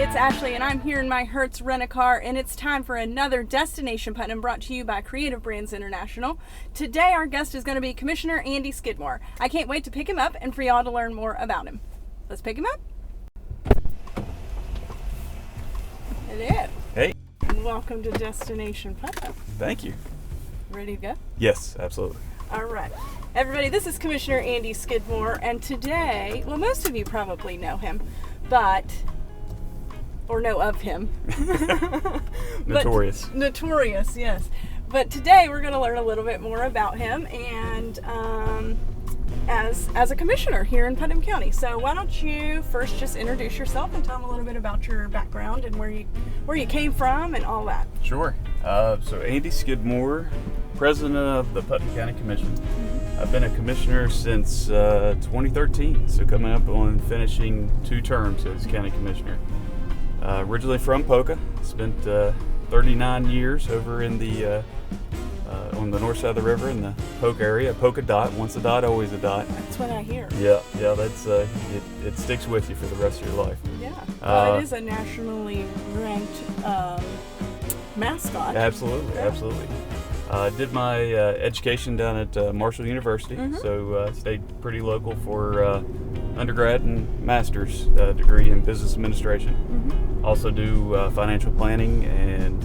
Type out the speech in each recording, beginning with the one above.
it's Ashley, and I'm here in my Hertz rent-a-car, and it's time for another Destination Putnam brought to you by Creative Brands International. Today, our guest is going to be Commissioner Andy Skidmore. I can't wait to pick him up and for y'all to learn more about him. Let's pick him up. It is. Hey. And welcome to Destination Putnam. Thank you. Ready to go? Yes, absolutely. All right. Everybody, this is Commissioner Andy Skidmore, and today, well, most of you probably know him, or know of him. Notorious. Notorious, yes. But today we're going to learn a little bit more about him and as a commissioner here in Putnam County. So why don't you first just introduce yourself and tell them a little bit about your background and where you came from and all that. Sure. So Andy Skidmore, president of the Putnam County Commission. Mm-hmm. I've been a commissioner since 2013, so coming up on finishing 2 terms as county commissioner. Originally from Poca, spent 39 years over in the on the north side of the river in the Poca area. Poca dot, once a dot, always a dot. That's what I hear. Yeah, that's it sticks with you for the rest of your life. Yeah, well, it is a nationally ranked mascot. Absolutely, yeah. Absolutely. Did my education down at Marshall University, mm-hmm. So stayed pretty local for undergrad and master's degree in business administration. Mm-hmm. Also do financial planning and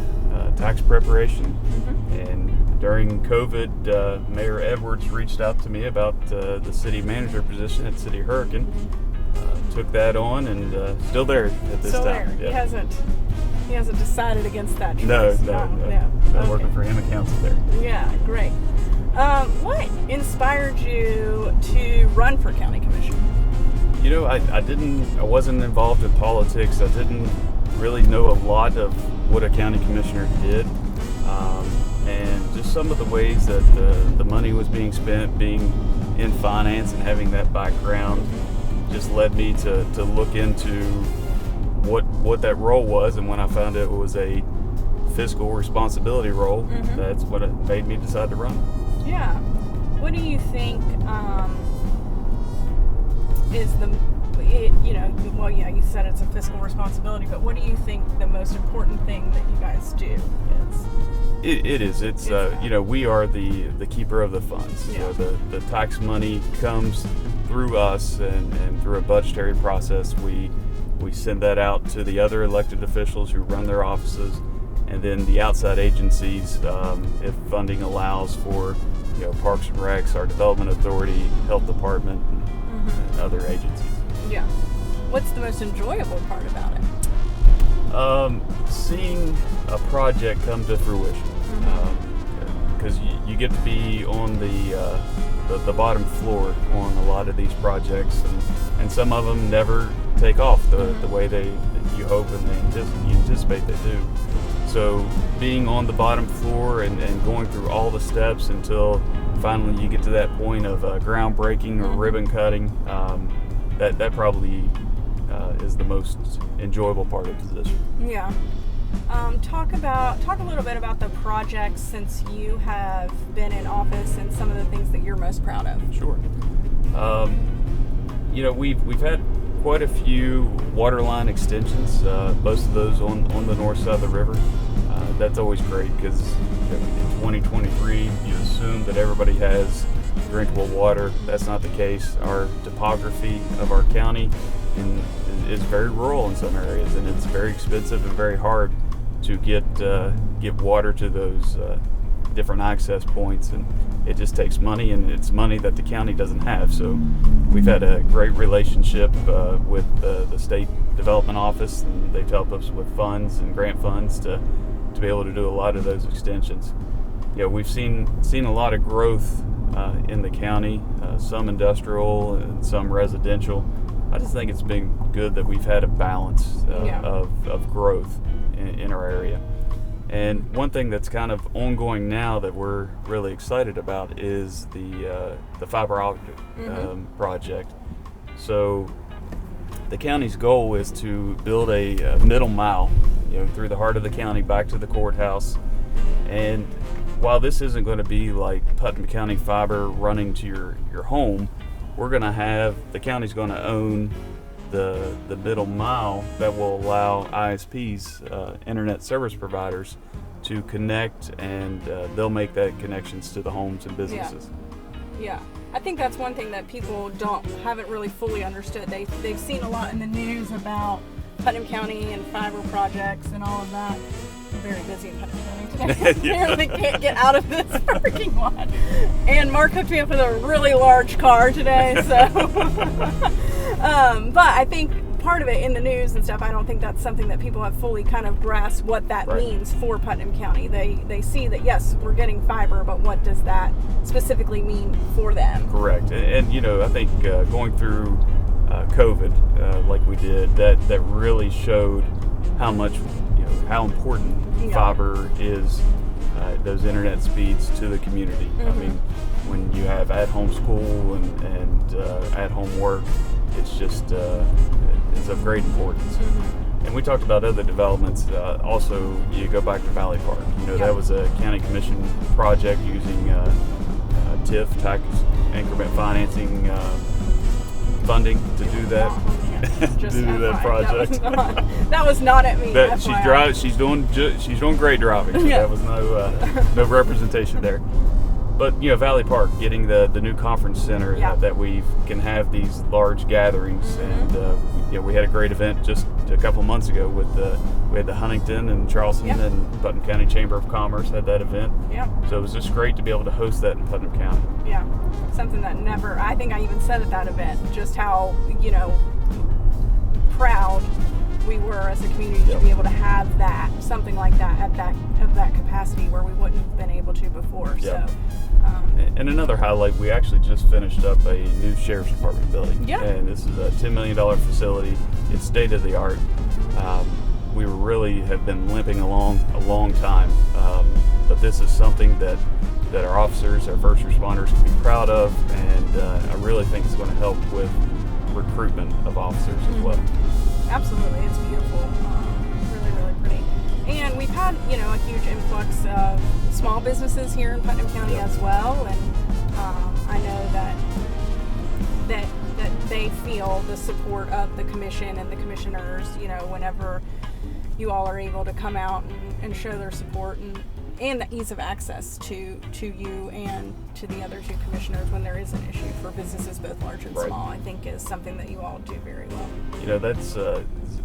tax preparation. Mm-hmm. And during COVID, Mayor Edwards reached out to me about the city manager position at City of Hertz. Took that on and still there at this still time. There. Yeah. He hasn't decided against that choice. No. I'm okay. working for him at council there. Yeah, great. What inspired you to run for county commission? You know, I wasn't involved in politics. I didn't really know a lot of what a county commissioner did. And just some of the ways that the money was being spent, being in finance and having that background just led me to look into what that role was. And when I found it was a fiscal responsibility role, mm-hmm. That's what it made me decide to run. Yeah. What do you think is you said it's a fiscal responsibility, but what do you think the most important thing that you guys do is? It is. It's we are the keeper of the funds. Yeah. So the tax money comes through us, and through a budgetary process, we send that out to the other elected officials who run their offices, and then the outside agencies, if funding allows for, Parks and Recs, our Development Authority, Health Department, mm-hmm. and other agencies. Yeah. What's the most enjoyable part about it? Seeing a project come to fruition, because you get to be on the bottom floor on a lot of these projects, and some of them never take off the way you hope and you anticipate they do. So being on the bottom floor and going through all the steps until finally you get to that point of groundbreaking or ribbon cutting, that probably is the most enjoyable part of the position. Yeah. Talk a little bit about the projects since you have been in office and some of the things that you're most proud of. Sure. We've had quite a few water line extensions, most of those on the north side of the river. That's always great because in 2023 you assume that everybody has drinkable water. That's not the case. Our topography of our county is very rural in some areas, and it's very expensive and very hard to get water to those different access points, and it just takes money, and it's money that the county doesn't have. So we've had a great relationship with the State Development Office, and they've helped us with funds and grant funds to be able to do a lot of those extensions. We've seen a lot of growth in the county, some industrial and some residential. I just think it's been good that we've had a balance of growth in our area. And one thing that's kind of ongoing now that we're really excited about is the fiber optic project. So the county's goal is to build a middle mile, through the heart of the county back to the courthouse. And while this isn't going to be like Putnam County fiber running to your home, we're going to have, the county's going to own the middle mile that will allow ISPs, internet service providers, to connect, and they'll make that connections to the homes and businesses. Yeah. I think that's one thing that people haven't really fully understood. They've seen a lot in the news about Putnam County and fiber projects and all of that. I'm very busy in Putnam County today. I really can't get out of this parking lot. And Mark hooked me up with a really large car today, so. But I think part of it in the news and stuff, I don't think that's something that people have fully kind of grasped what that means for Putnam County. They see that, yes, we're getting fiber, but what does that specifically mean for them? Correct. And I think going through COVID like we did, that really showed how much, how important fiber is, those internet speeds to the community. Mm-hmm. I mean, when you have at-home school and at-home work, it's just it's of great importance. Mm-hmm. And we talked about other developments. Also, you go back to Valley Park. That was a county commission project using TIF, tax increment financing funding to do that. Just to do that project. That was not at me. She's doing great driving. So That was no representation there. But Valley Park, getting the new conference center that we can have these large gatherings, mm-hmm. and we had a great event just a couple months ago with we had the Huntington and Charleston and Putnam County Chamber of Commerce had that event. Yeah. So it was just great to be able to host that in Putnam County. Yeah, something that I think I even said at that event, just how proud we were as a community to be able to have something like that of that capacity where we wouldn't have been able to before. Yep. So. And another highlight, we actually just finished up a new Sheriff's Department building. Yeah. And this is a $10 million facility. It's state of the art. We really have been limping along a long time. But this is something that our officers, our first responders can be proud of. And I really think it's going to help with recruitment of officers as well. Absolutely. It's beautiful. Really, really pretty. And we've had, a huge influx of small businesses here in Putnam County as well, and I know that they feel the support of the commission and the commissioners, whenever you all are able to come out and show their support and the ease of access to you and to the other two commissioners when there is an issue for businesses both large and small, I think is something that you all do very well. That's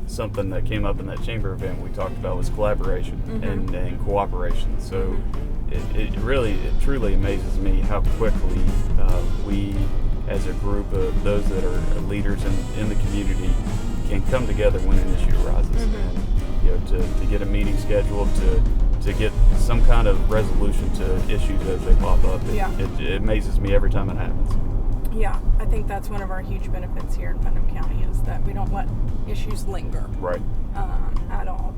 something that came up in that chamber event we talked about was collaboration mm-hmm. and cooperation. So mm-hmm. it truly amazes me how quickly we as a group of those that are leaders in the community can come together when an issue arises. Mm-hmm. And to get a meeting scheduled, to get some kind of resolution to issues as they pop up. It amazes me every time it happens. Yeah, I think that's one of our huge benefits here in Putnam County is that we don't let issues linger. Right. At all.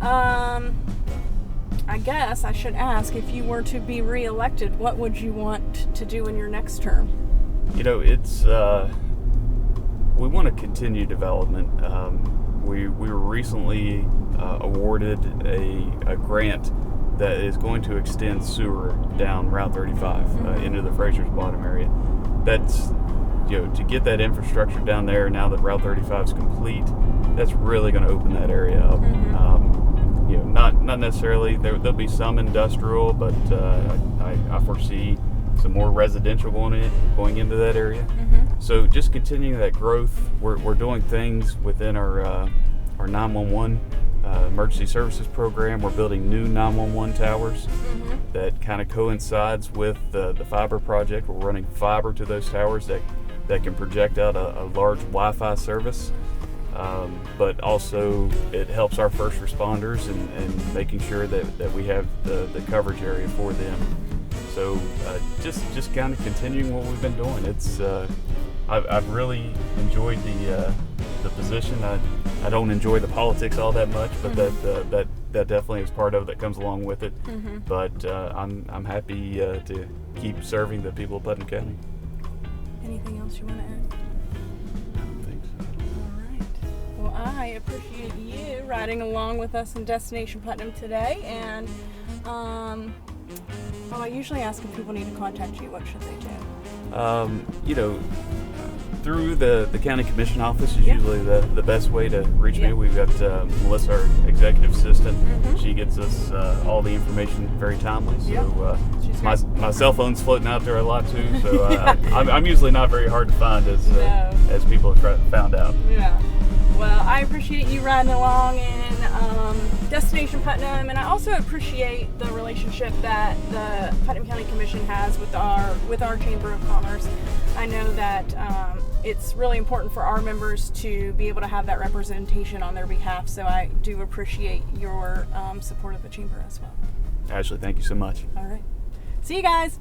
I guess I should ask, if you were to be reelected, what would you want to do in your next term? It's we want to continue development. We were recently awarded a grant that is going to extend sewer down Route 35 mm-hmm. into the Fraser's Bottom area. That's to get that infrastructure down there now that Route 35 is complete. That's really going to open that area up. Mm-hmm. Not necessarily there'll be some industrial, but I foresee some more residential going into that area. Mm-hmm. So just continuing that growth, we're doing things within our 911 emergency services program. We're building new 911 towers mm-hmm. that kind of coincides with the fiber project. We're running fiber to those towers that can project out a large Wi-Fi service. But also it helps our first responders and making sure that we have the coverage area for them. So just kind of continuing what we've been doing. It's I've really enjoyed the position. I don't enjoy the politics all that much, but mm-hmm. that definitely is part of it that comes along with it. Mm-hmm. But I'm happy to keep serving the people of Putnam County. Anything else you want to add? I don't think so. All right. Well, I appreciate you riding along with us in Destination Putnam today, and I usually ask if people need to contact you. What should they do? Through the county commission office is Yeah. usually the best way to reach Yeah. me. We've got Melissa, our executive assistant. Mhm. She gets us all the information very timely. So Yeah. She's my cell phone's floating out there a lot too. So I'm usually not very hard to find as people have found out. Yeah. Well, I appreciate you riding along in Destination Putnam, and I also appreciate the relationship that the Putnam County Commission has with our Chamber of Commerce. I know that it's really important for our members to be able to have that representation on their behalf, so I do appreciate your support of the Chamber as well. Ashley, thank you so much. All right. See you guys.